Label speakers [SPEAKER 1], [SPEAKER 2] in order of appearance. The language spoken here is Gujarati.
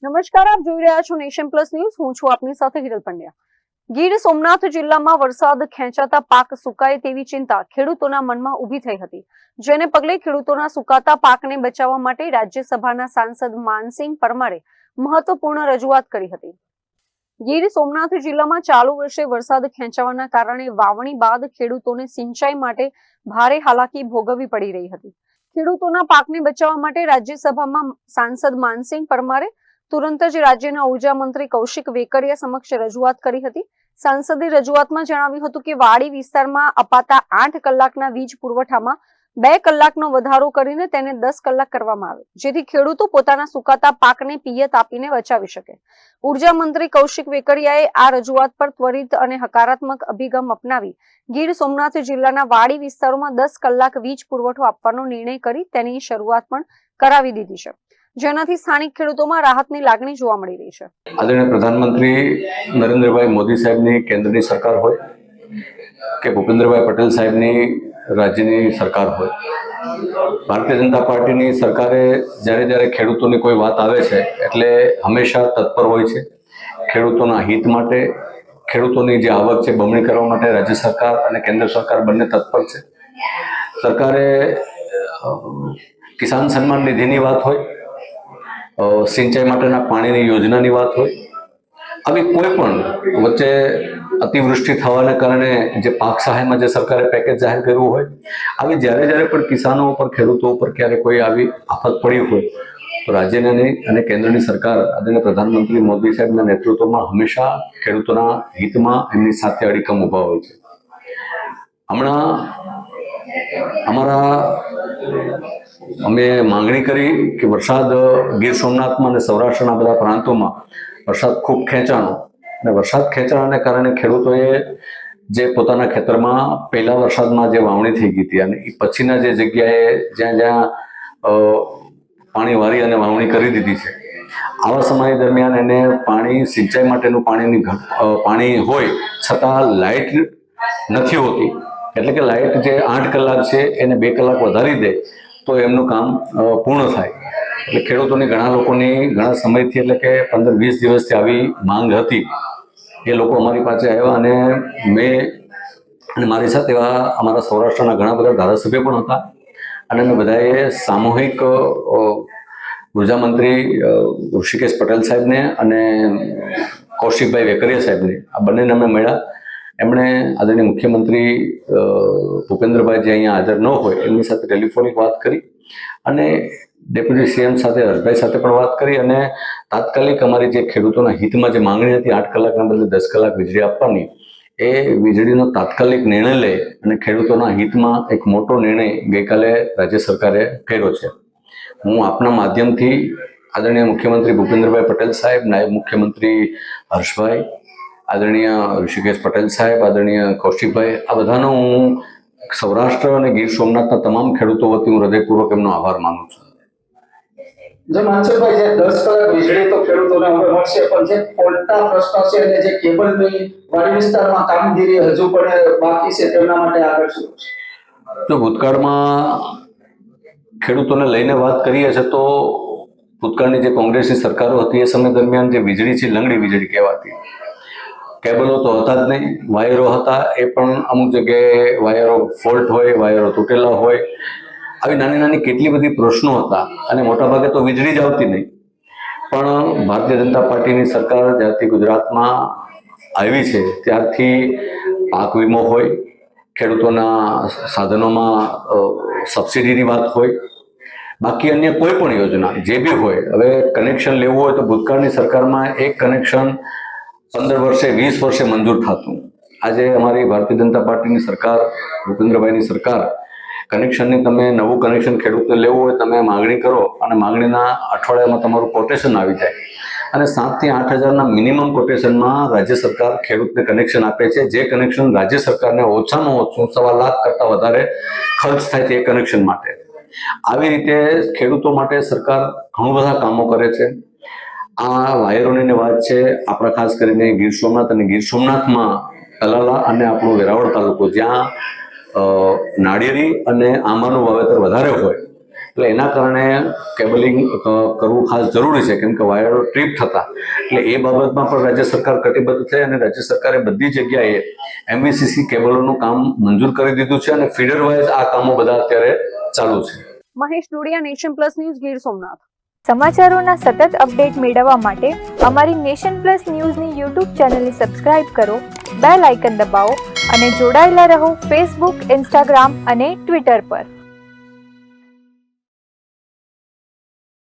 [SPEAKER 1] નમસ્કાર, આપ જોઈ રહ્યા છો નેશન પ્લસ ન્યૂઝ. હું છું આપની સાથે હિરલ પંડ્યા. ગીર સોમનાથ જિલ્લામાં વરસાદ ખેંચાતા પાક સુકાય તેવી ચિંતા ખેડૂતોના મનમાં ઊભી થઈ હતી, જેને પગલે ખેડૂતોના સુકાતા પાકને બચાવવા માટે રાજ્યસભાના સાંસદ માનસિંહ પરમારે મહત્વપૂર્ણ રજૂઆત કરી હતી. ગીર સોમનાથ જિલ્લામાં ચાલુ વર્ષે વરસાદ ખેંચાવાના કારણે વાવણી બાદ ખેડૂતોને સિંચાઈ માટે ભારે હાલાકી ભોગવવી પડી રહી હતી. ખેડૂતોના પાકને બચાવવા માટે રાજ્યસભામાં સાંસદ માનસિંહ પરમારે તુરંત જ રાજ્યના ઉર્જા મંત્રી કૌશિક વેકરિયા સમક્ષ રજૂઆત કરી હતી. સાંસદે રજૂઆતમાં જણાવ્યું હતું કે વાડી વિસ્તારમાં અપાતા 8 કલાકના વીજ પુરવઠામાં 2 કલાકનો વધારો કરીને તેને 10 કલાક કરવામાં આવે, જેથી ખેડૂતો પોતાના સુકાતા પાકને પિયત આપીને બચાવી શકે. ઉર્જા મંત્રી કૌશિક વેકરિયાએ આ રજૂઆત પર ત્વરિત અને હકારાત્મક અભિગમ અપનાવી ગીર સોમનાથ જિલ્લાના વાડી વિસ્તારોમાં 10 કલાક વીજ પુરવઠો આપવાનો નિર્ણય કરી તેની શરૂઆત પણ કરાવી દીધી છે, જેનાથી સ્થાનિક ખેડૂતોમાં રાહતની લાગણી જોવા મળી રહી છે.
[SPEAKER 2] આદરણીય પ્રધાનમંત્રી નરેન્દ્રભાઈ મોદી સાહેબની કેન્દ્રની સરકાર હોય કે ભૂપેન્દ્રભાઈ પટેલ સાહેબની રાજ્યની સરકાર હોય, ભારતીય જનતા પાર્ટીની સરકારે જ્યારે ખેડૂતોની કોઈ વાત આવે છે એટલે હંમેશા તત્પર હોય છે. ખેડૂતોના હિત માટે, ખેડૂતોની જે આવક છે બમણી કરવા માટે રાજ્ય સરકાર અને કેન્દ્ર સરકાર બંને તત્પર છે. સરકારે કિસાન સન્માન નિધિની વાત હોય, સિંચાઈ માટેના પાણીની યોજનાની વાત હોય, આવી કોઈ પણ વચ્ચે અતિવૃષ્ટિ થવાને કારણે જે પાક સહાયમાં જે સરકારે પેકેજ જાહેર કર્યું હોય, આવી જ્યારે પણ કિસાનો ઉપર, ખેડૂતો ઉપર ક્યારે કોઈ આવી આફત પડી હોય તો રાજ્યની અને કેન્દ્રની સરકાર આદરણીય પ્રધાનમંત્રી મોદી સાહેબના નેતૃત્વમાં હંમેશા ખેડૂતોના હિતમાં એમની સાથે અડીખમ ઊભા હોય છે. અમે માંગણી કરી કે વરસાદ ગીર સોમનાથમાં અને સૌરાષ્ટ્રના બધા પ્રાંતોમાં વરસાદ ખૂબ ખેંચાણો, અને વરસાદ ખેંચાણાને કારણે ખેડૂતોએ જે પોતાના ખેતરમાં પહેલા વરસાદમાં જે વાવણી થઈ ગઈ હતી અને એ પછીના જે જગ્યાએ જ્યાં પાણી વારી અને વાવણી કરી દીધી છે, આવા સમય દરમિયાન એને પાણી, સિંચાઈ માટેનું પાણી હોય છતાં લાઇટ નથી હોતી, એટલે કે લાઇટ જે 8 કલાક છે એને 2 કલાક વધારી દે તો એમનું કામ પૂર્ણ થાય. એટલે ખેડૂતોની, ઘણા લોકોની ઘણા સમયથી, એટલે કે 15-20 દિવસથી આવી માંગ હતી. એ લોકો અમારી પાસે આવ્યા અને મારી સાથે એવા અમારા સૌરાષ્ટ્રના ઘણા બધા ધારાસભ્ય પણ હતા, અને અમે બધાએ સામૂહિક ઉર્જા મંત્રી ઋષિકેશ પટેલ સાહેબને અને કૌશિકભાઈ વેકરિયા સાહેબને, આ બંનેને અમે મળ્યા. એમણે આદરણીય મુખ્યમંત્રી ભૂપેન્દ્રભાઈ જે અહીંયા હાજર ન હોય એમની સાથે ટેલિફોનિક વાત કરી, અને ડેપ્યુટી સીએમ સાથે હર્ષભાઈ સાથે પણ વાત કરી, અને તાત્કાલિક અમારી જે ખેડૂતોના હિતમાં જે માંગણી હતી 8 કલાકના બદલે 10 કલાક વીજળી આપવાની, એ વીજળીનો તાત્કાલિક નિર્ણય લઈ અને ખેડૂતોના હિતમાં એક મોટો નિર્ણય ગઈકાલે રાજ્ય સરકારે કર્યો છે. હું આપના માધ્યમથી આદરણીય મુખ્યમંત્રી ભૂપેન્દ્રભાઈ પટેલ સાહેબ, નાયબ મુખ્યમંત્રી હર્ષભાઈ, આદરણીય ઋષિકેશ પટેલ સાહેબ, આદરણીય કૌશિકભાઈ, આ બધાનો હું સૌરાષ્ટ્ર અને ગીર સોમનાથના તમામ ખેડૂતો વતી હું હૃદયપૂર્વક એમનો આભાર માનું છું.
[SPEAKER 3] જે માનસુખભાઈ, જે 10 કલાક વીજળી તો ખેડૂતોને હવે મળશે, પણ જે ફોલ્ટના પ્રશ્નો છે અને જે કેબલની વાડી વિસ્તારમાં કામગીરી હજુ પણ બાકી છે, તેમના માટે આગળ શું છે?
[SPEAKER 2] જો ભૂતકાળમાં ખેડૂતોને લઈને વાત કરીએ છીએ તો ભૂતકાળની જે કોંગ્રેસની સરકારો હતી એ સમય દરમિયાન જે વીજળી છે, લંગડી વીજળી કહેવાતી. કેબલો તો હતા જ નહીં, વાયરો હતા, એ પણ અમુક જગ્યાએ વાયરો ફોલ્ટ હોય, વાયરો તૂટેલા હોય, આવી નાની કેટલી બધી પ્રશ્નો હતા, અને મોટાભાગે તો વીજળી જ આવતી નહીં. પણ ભારતીય જનતા પાર્ટીની સરકાર જ્યારથી ગુજરાતમાં આવી છે ત્યારથી પાક વીમો હોય, ખેડૂતોના સાધનોમાં સબસિડીની વાત હોય, બાકી અન્ય કોઈ પણ યોજના જે બી હોય, હવે કનેક્શન લેવું હોય તો ભૂતકાળની સરકારમાં એક કનેક્શન 15 વર્ષે, 20 વર્ષે મંજૂર થતું. આજે અમારી ભારતીય જનતા પાર્ટીની સરકાર, ભૂપેન્દ્રભાઈની સરકાર, કનેક્શનની, તમે નવું કનેક્શન ખેડૂતને લેવું હોય, તમે માંગણી કરો અને માંગણીના અઠવાડિયામાં તમારું કોટેશન આવી જાય, અને 7 થી 8 હજારના મિનિમમ કોટેશનમાં રાજ્ય સરકાર ખેડૂતને કનેક્શન આપે છે. જે કનેક્શન રાજ્ય સરકારને ઓછામાં ઓછું 1.25 લાખ કરતાં વધારે ખર્ચ થાય છે એ કનેક્શન માટે. આવી રીતે ખેડૂતો માટે સરકાર ઘણું બધા કામો કરે છે. આ વાયરોની વાત છે, આપણા ખાસ કરીને ગીર સોમનાથ અને ગીર સોમનાથમાં તલાલા અને આપણું વેરાવળ તાલુકો, જ્યાં નાળિયેરી અને આંબાનું વાવેતર વધારે હોય, એટલે એના કારણે કેબલિંગ કરવું ખાસ જરૂરી છે, કેમ કે વાયરો ટ્રીપ થતા, એટલે એ બાબતમાં પણ રાજ્ય સરકાર કટિબદ્ધ થઈ અને રાજ્ય સરકારે બધી જગ્યાએ MVCC કેબલોનું કામ મંજૂર કરી દીધું છે અને ફીડર વાઇઝ આ કામો બધા અત્યારે ચાલુ છે.
[SPEAKER 1] Mahesh Dodiya, nation plus news, Gir Somnath.
[SPEAKER 4] સમાચારોના સતત અપડેટ મેળવવા માટે અમારી નેશન પ્લસ ન્યૂઝની YouTube ચેનલને સબસ્ક્રાઇબ કરો, બેલ આઇકન દબાવો અને જોડાયેલા રહો Facebook, Instagram અને Twitter પર.